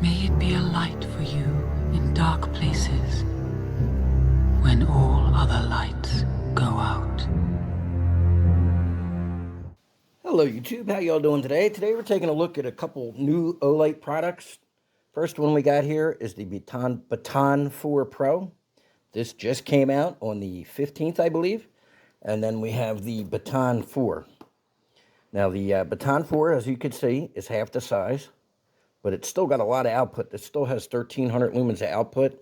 May it be a light for you in dark places when all other lights go out. Hello YouTube, how y'all doing today? Today we're taking a look at a couple new Olight products. First one we got here is the Baton 4 Pro. This just came out on the 15th, I believe. And then we have the Baton 4. Now the Baton 4, as you can see, is half the size, but it's still got a lot of output. It still has 1,300 lumens of output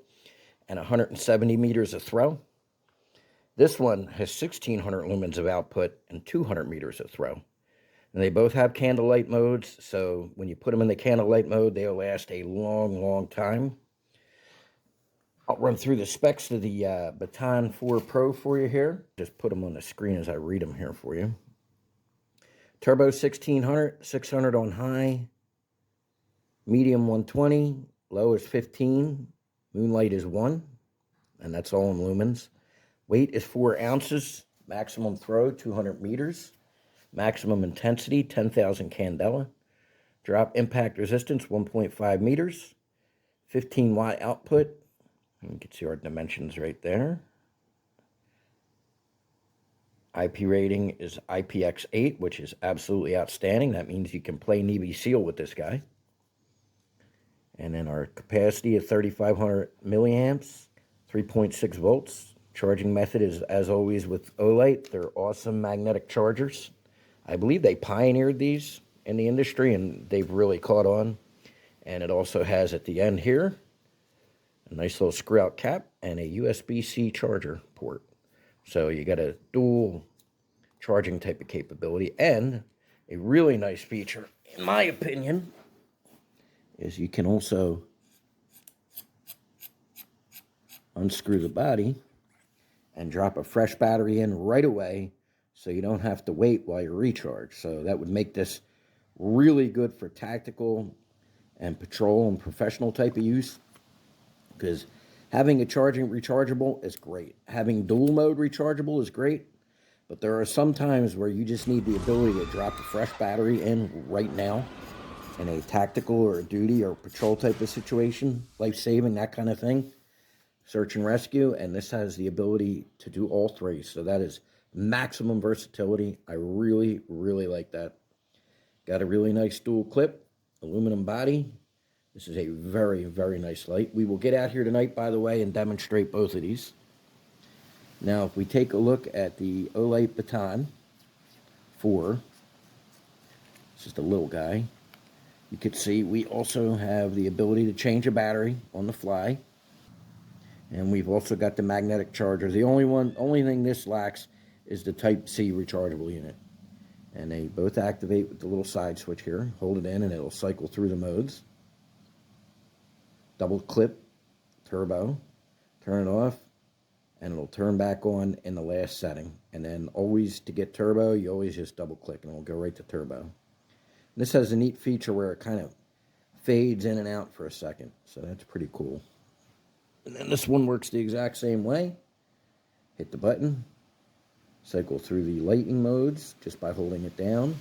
and 170 meters of throw. This one has 1,600 lumens of output and 200 meters of throw. And they both have candlelight modes, so when you put them in the candlelight mode, they'll last a long, long time. I'll run through the specs of the Baton 4 Pro for you here. Just put them on the screen as I read them here for you. Turbo 1,600, 600 on high, medium 120, low is 15, moonlight is 1, and that's all in lumens. Weight is 4 ounces, maximum throw 200 meters. Maximum intensity, 10,000 candela. Drop impact resistance, 1.5 meters. 15 watt output. You can see our dimensions right there. IP rating is IPX8, which is absolutely outstanding. That means you can play Navy SEAL with this guy. And then our capacity is 3,500 milliamps, 3.6 volts. Charging method is, as always, with Olight. They're awesome magnetic chargers. I believe they pioneered these in the industry, and they've really caught on. And it also has at the end here a nice little screw-out cap and a USB-C charger port. So you got a dual charging type of capability. And a really nice feature, in my opinion, is you can also unscrew the body and drop a fresh battery in right away, so you don't have to wait while you recharge. So that would make this really good for tactical and patrol and professional type of use, because having a rechargeable is great. Having dual mode rechargeable is great, but there are some times where you just need the ability to drop a fresh battery in right now in a tactical or a duty or patrol type of situation, life-saving, that kind of thing, search and rescue, and this has the ability to do all three. So that is maximum versatility. I really, really like that. Got a really nice dual clip, aluminum body. This is a very, very nice light. We will get out here tonight, by the way, and demonstrate both of these. Now, if we take a look at the Olight Baton 4, it's just a little guy. You can see we also have the ability to change a battery on the fly. And we've also got the magnetic charger. The only thing this lacks is the Type-C rechargeable unit. And they both activate with the little side switch here. Hold it in and it'll cycle through the modes. Double clip, turbo, turn it off, and it'll turn back on in the last setting. And then always, to get turbo, you always just double click and it'll go right to turbo. And this has a neat feature where it kind of fades in and out for a second. So that's pretty cool. And then this one works the exact same way. Hit the button. Cycle through the lighting modes just by holding it down.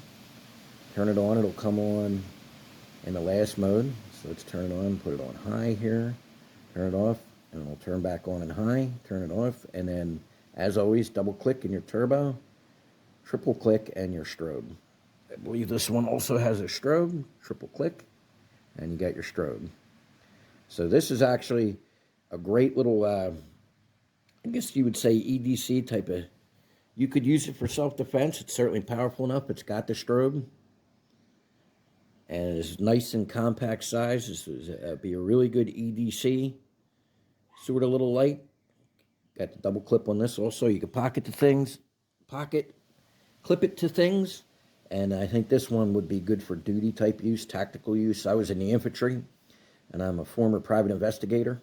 Turn it on, it'll come on in the last mode. So let's turn it on, put it on high here. Turn it off, and it'll turn back on in high. Turn it off, and then, as always, double click in your turbo. Triple click and your strobe. I believe this one also has a strobe. Triple click, and you got your strobe. So this is actually a great little, I guess you would say EDC type of. You could use it for self-defense. It's certainly powerful enough. It's got the strobe. And it's nice and compact size. This would be a really good EDC sort of little light. Got the double clip on this also. You can clip it to things. And I think this one would be good for duty type use, tactical use. I was in the infantry, and I'm a former private investigator.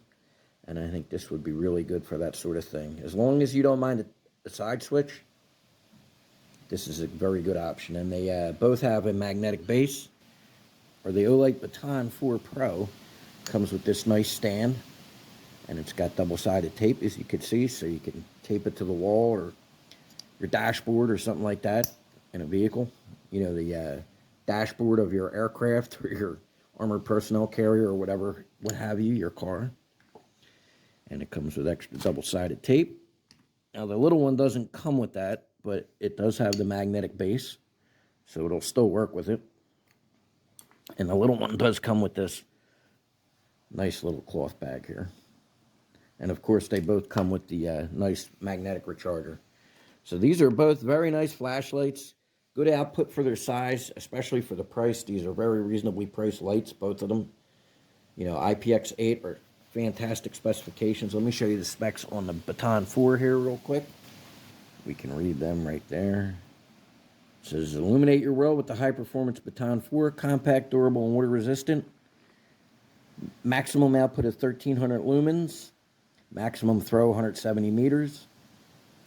And I think this would be really good for that sort of thing. As long as you don't mind the side switch, this is a very good option. And they both have a magnetic base. Or the Olight Baton 4 Pro comes with this nice stand. And it's got double-sided tape, as you can see, so you can tape it to the wall or your dashboard or something like that in a vehicle. You know, the dashboard of your aircraft or your armored personnel carrier or whatever, what have you, your car. And it comes with extra double-sided tape. Now the little one doesn't come with that, but it does have the magnetic base, so it'll still work with it. And the little one does come with this nice little cloth bag here. And of course they both come with the nice magnetic recharger. So these are both very nice flashlights. Good output for their size, especially for the price. These are very reasonably priced lights, both of them. You know, IPX8 are fantastic specifications. Let me show you the specs on the Baton 4 here real quick. We can read them right there. It says, illuminate your world with the high-performance Baton 4, compact, durable, and water-resistant. Maximum output of 1,300 lumens. Maximum throw 170 meters.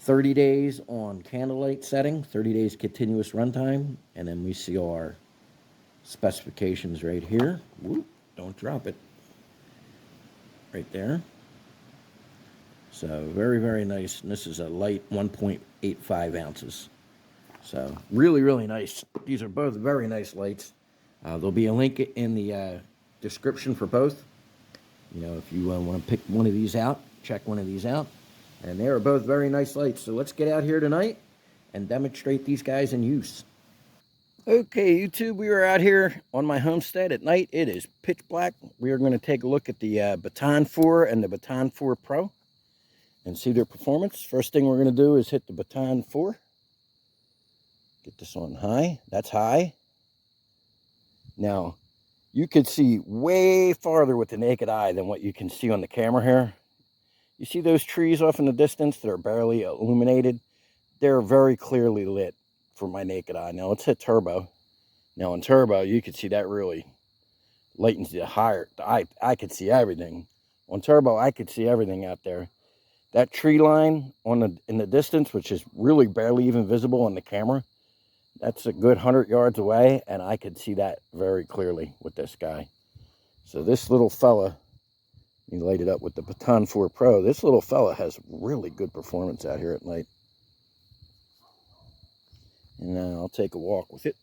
30 days on candlelight setting, 30 days continuous runtime, and then we see our specifications right here. Whoop, don't drop it. Right there. So very, very nice. And this is a light 1.85 ounces. So really, really nice. These are both very nice lights. There'll be a link in the description for both. You know, if you want to pick one of these out, check one of these out. And they are both very nice lights. So let's get out here tonight and demonstrate these guys in use. Okay, YouTube, we are out here on my homestead at night. It is pitch black. We are going to take a look at the Baton 4 and the Baton 4 Pro and see their performance. First thing we're going to do is hit the Baton 4. Get this on high. That's high. Now, you could see way farther with the naked eye than what you can see on the camera here. You see those trees off in the distance that are barely illuminated? They're very clearly lit for my naked eye. Now let's hit turbo. Now in turbo, you can see that really lightens the higher. I could see everything. On turbo, I could see everything out there. That tree line in the distance, which is really barely even visible on the camera, that's a good 100 yards away, and I could see that very clearly with this guy. So this little fella, you light it up with the Baton 4 Pro. This little fella has really good performance out here at night. And now I'll take a walk with it.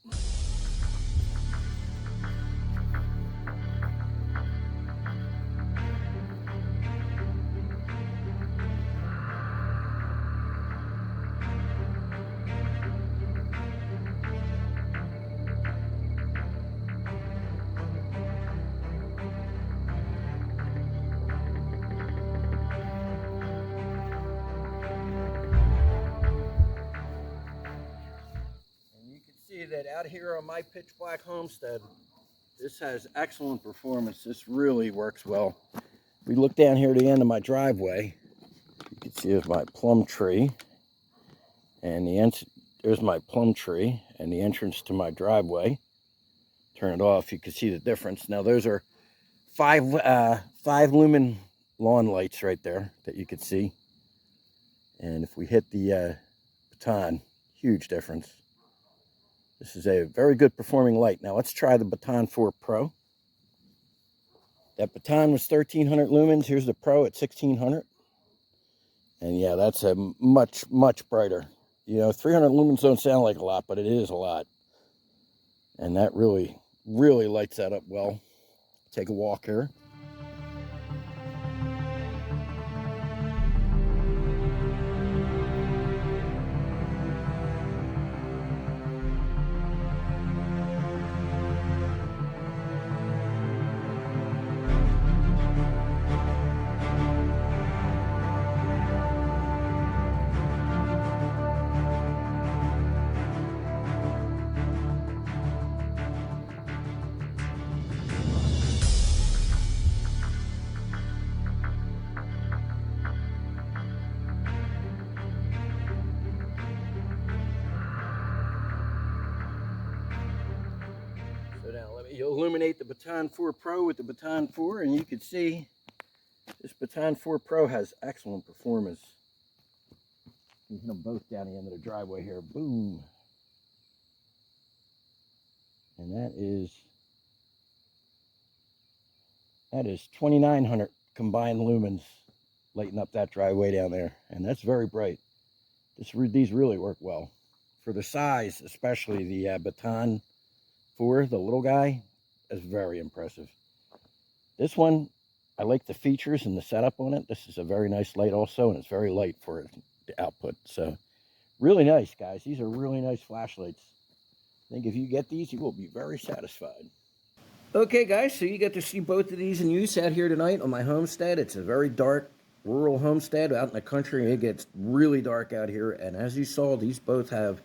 That out here on my pitch black homestead, this has excellent performance. This really works well. We look down here at the end of my driveway. You can see there's my plum tree, and there's my plum tree and the entrance to my driveway. Turn it off, you can see the difference. Now those are five lumen lawn lights right there that you can see. And if we hit the Baton, huge difference. This is a very good performing light. Now let's try the Baton 4 Pro. That Baton was 1,300 lumens. Here's the Pro at 1,600. And yeah, that's a much, much brighter. You know, 300 lumens don't sound like a lot, but it is a lot. And that really, really lights that up well. Take a walk here. So now let me illuminate the Baton 4 Pro with the Baton 4, and you can see this Baton 4 Pro has excellent performance. You hit them both down the end of the driveway here. Boom. And that is 2,900 combined lumens lighting up that driveway down there. And that's very bright. These really work well. For the size, especially the Baton 4, the little guy, is very impressive. This one, I like the features and the setup on it. This is a very nice light also, and it's very light for the output. So really nice, guys. These are really nice flashlights. I think if you get these, you will be very satisfied. Okay, guys, so you get to see both of these in use out here tonight on my homestead. It's a very dark rural homestead out in the country. It gets really dark out here, and as you saw, these both have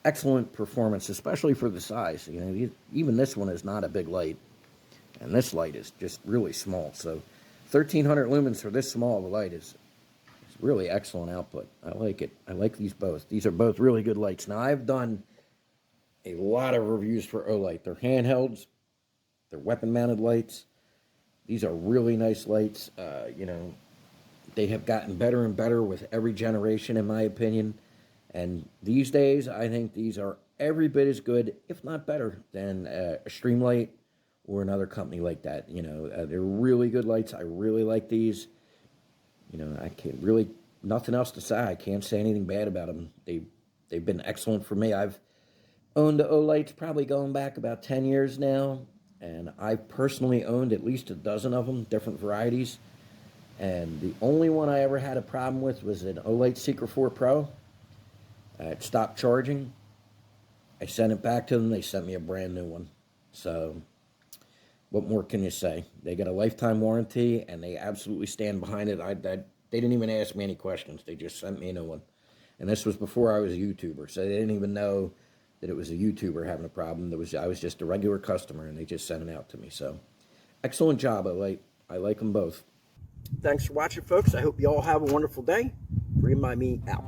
excellent performance, especially for the size. You know, even this one is not a big light, and this light is just really small. So 1300 lumens for this small of a light is really excellent output. I like it. I like these both. These are both really good lights. Now, I've done a lot of reviews for Olight. They're handhelds. They're weapon-mounted lights. These are really nice lights. You know, they have gotten better and better with every generation, in my opinion. And these days, I think these are every bit as good, if not better, than a Streamlight or another company like that. You know, they're really good lights. I really like these. You know, I can't really, nothing else to say. I can't say anything bad about them. They've been excellent for me. I've owned the Olights probably going back about 10 years now. And I've personally owned at least a dozen of them, different varieties. And the only one I ever had a problem with was an Olight Seeker 4 Pro. It stopped charging. I sent it back to them. They sent me a brand new one. So what more can you say? They got a lifetime warranty, and they absolutely stand behind it. They didn't even ask me any questions. They just sent me a new one. And this was before I was a YouTuber, so they didn't even know that it was a YouTuber having a problem. I was just a regular customer, and they just sent it out to me. So excellent job. I like them both. Thanks for watching, folks. I hope you all have a wonderful day. Free My Me out.